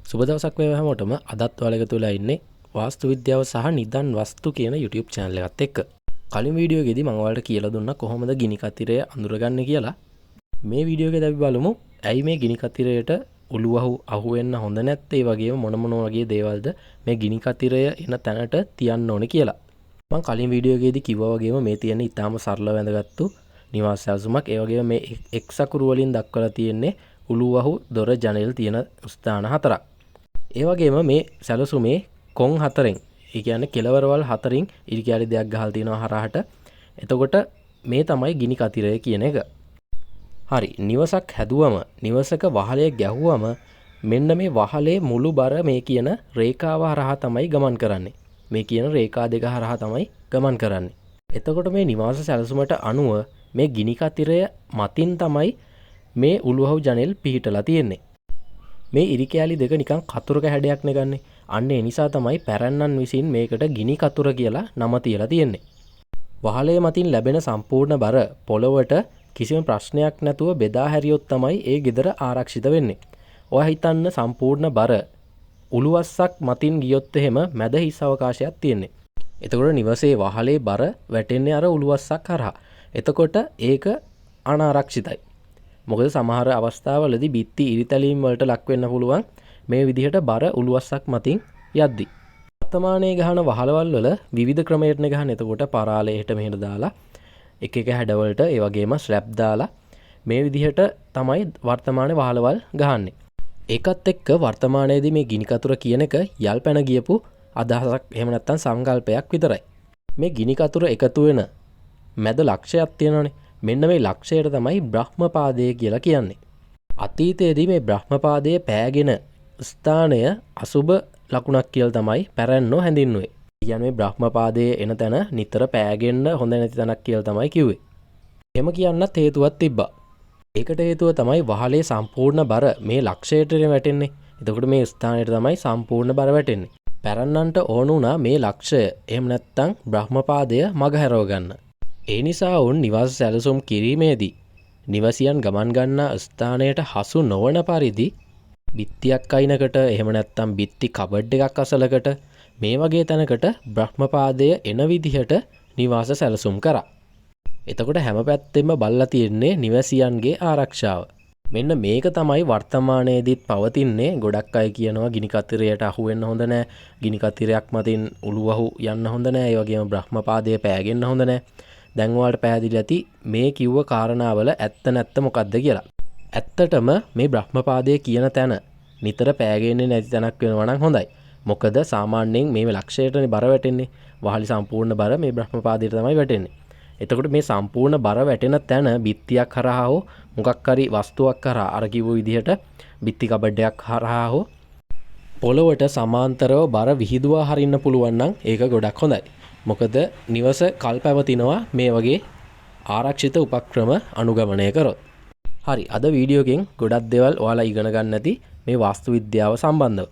සුබ දවසක් වේවා හැමෝටම. අදත් ඔයාලා එකතු වෙලා ඉන්නේ වාස්තු විද්‍යාව සහ නිදන් වස්තු කියන YouTube channel එකත් එක්ක. කලින් වීඩියෝ එකේදී මම ඔයාලට කියලා දුන්නා කොහොමද ගිනි කතිරය අඳුරගන්නේ කියලා. මේ වීඩියෝ එකේදී අපි බලමු ඇයි මේ ගිනි කතිරයට උළුවහු අහු වෙන්න හොඳ නැත්තේ, ඒ වගේම මොන වගේ දේවල්ද මේ ගිනි කතිරය එන තැනට තියන්න ඕනේ කියලා. මම කලින් වීඩියෝ එකේදී කිව්වා වගේම මේ තියෙන ඉතාම සරල වැඳගත්තු නිවාස සැලසුමක්. ඒ වගේම මේ එක් සකුරු වලින් දක්වලා තියෙන්නේ උළුවහු දොර ජනෙල් තියෙන ස්ථාන 4ක්. ඒ වගේම මේ සැලසුමේ කොන් 4න්, ඒ කියන්නේ කෙළවරවල් 4න් ඉරිකැලි දෙයක් ගහලා තියෙනවා හරහට. එතකොට මේ තමයි ගිනි කතිරය කියන එක. හරි, නිවසක් හැදුවම නිවසක වහලේ ගැහුවම මෙන්න මේ වහලේ මුළු බර මේ කියන රේඛාව හරහා තමයි ගමන් කරන්නේ. මේ කියන රේඛා දෙක හරහා තමයි ගමන් කරන්නේ. එතකොට මේ නිවාස සැලසුමට අනුව මේ ගිනි කතිරය මතින් තමයි මේ උළුවහු ජනෙල් පිහිටලා තියෙන්නේ. මේ ඉරිකැලි දෙක නිකන් කතුරක හැඩයක් නෙගන්නේ. අන්න ඒ නිසා තමයි පැරැන්නන් විසින් මේකට ගිනි කතුර කියලා නම තියලා තියෙන්නේ. වහලේ මතින් ලැබෙන සම්පූර්ණ බර පොළොවට කිසිම ප්‍රශ්නයක් නැතුව බෙදා හැරියොත් තමයි ඒ ගෙදර ආරක්ෂිත වෙන්නේ. ඔයා හිතන්න සම්පූර්ණ බර උළුවස්සක් මතින් ගියොත් එහෙම මැද හිස් අවකාශයක් තියෙන්නේ. එතකොට නිවසේ වහලේ බර වැටෙන්නේ අර උළුවස්සක් හරහා. එතකොට ඒක අනාරක්ෂිතයි. මොකද සමහර අවස්ථාවලදී බිත්ති ඉරිතැලීම් වලට ලක් වෙන්න පුළුවන් මේ විදිහට බර උළුවස්සක් මතින් යද්දි. වර්තමානයේ ගහන වහලවල් වල විවිධ ක්‍රමයකට ගහන. එතකොට පරාලේ එහෙට මෙහෙට දාලා එක හැඩවලට ඒ වගේම ස්ලැබ් දාලා මේ විදිහට තමයි වර්තමානයේ වහලවල් ගහන්නේ. ඒකත් එක්ක වර්තමානයේදී මේ ගිනි කතුර කියන එක යල් පැන ගියපු අදහසක්, එහෙම නැත්නම් සංකල්පයක් විතරයි. මේ ගිනි කතුර එකතු වෙන මැද ලක්ෂයක් තියෙනවානේ. මෙන්න මේ ලක්ෂයට තමයි බ්‍රහ්මපාදය කියලා කියන්නේ. අතීතයේදී මේ බ්‍රහ්මපාදයේ පෑගෙන ස්ථානය අසුබ ලකුණක් කියලා තමයි පැරැන්නෝ හැඳින්වුවේ. කියන්නේ මේ බ්‍රහ්මපාදයේ එන තැන නිතර පෑගෙන්න හොඳ නැති තැනක් කියලා තමයි කිව්වේ. එහෙම කියන්නත් හේතුවක් තිබ්බා. ඒකට හේතුව තමයි වහලේ සම්පූර්ණ බර මේ ලක්ෂයට වැටෙන්නේ. එතකොට මේ ස්ථානයට තමයි සම්පූර්ණ බර වැටෙන්නේ. පැරන්නන්ට ඕන වුණා මේ ලක්ෂය එහෙම නැත්නම් බ්‍රහ්මපාදය මගහැරව ගන්න. ඒ නිසා වුන් නිවාස සැලසුම් කිරීමේදී නිවසියන් ගමන් ගන්නා ස්ථානයට හසු නොවන පරිදි බිත්තියක් අයිනකට, එහෙම නැත්නම් බිත්ති කබඩ් එකක් අසලකට, මේ වගේ තැනකට බ්‍රහ්මපාදය එන විදිහට නිවාස සැලසුම් කරා. එතකොට හැම පැත්තෙම බලලා තියෙන්නේ නිවසියන්ගේ ආරක්ෂාව. මෙන්න මේක තමයි වර්තමානයේදීත් පවතින්නේ. ගොඩක් අය කියනවා ගිනි කතිරයට අහු වෙන්න හොඳ නැහැ, ගිනි කතිරයක් මතින් උළුවහු යන්න හොඳ නැහැ, ඒ වගේම බ්‍රහ්මපාදය පෑගෙන්න හොඳ නැහැ. දැන් ඔයාලට පැහැදිලි ඇති මේ කිව්ව කාරණාවල ඇත්ත නැත්ත මොකක්ද කියලා. ඇත්තටම මේ බ්‍රහ්මපාදය කියන තැන නිතර පෑගෙන්නේ නැති තැනක් වෙනවා නම් හොඳයි. මොකද සාමාන්‍යයෙන් මේ ලක්ෂයටනේ බර වැටෙන්නේ. වහලි සම්පූර්ණ බර මේ බ්‍රහ්මපාදයට තමයි වැටෙන්නේ. එතකොට මේ සම්පූර්ණ බර වැටෙන තැන බිත්තියක් හරහා හෝ මොකක් හරි වස්තුවක් කරා, අර කිව්ව විදිහට බිත්ති කබඩයක් හරහා හෝ පොළොවට සමාන්තරව බර විහිදුවා හරින්න පුළුවන් නම් ඒක ගොඩක් හොඳයි. මොකද නිවස කල් පැවතිනවා මේ වගේ ආරක්ෂිත උපක්‍රම අනුගමනය කරොත්. හරි, අද වීඩියෝ එකෙන් ගොඩක් දේවල් ඔයාලා ඉගෙන ගන්න ඇති මේ වාස්තු විද්‍යාව සම්බන්ධව.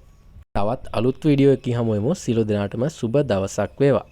තවත් අලුත් වීඩියෝ එකකින් හමු වෙමු. සියලු දෙනාටම සුබ දවසක් වේවා.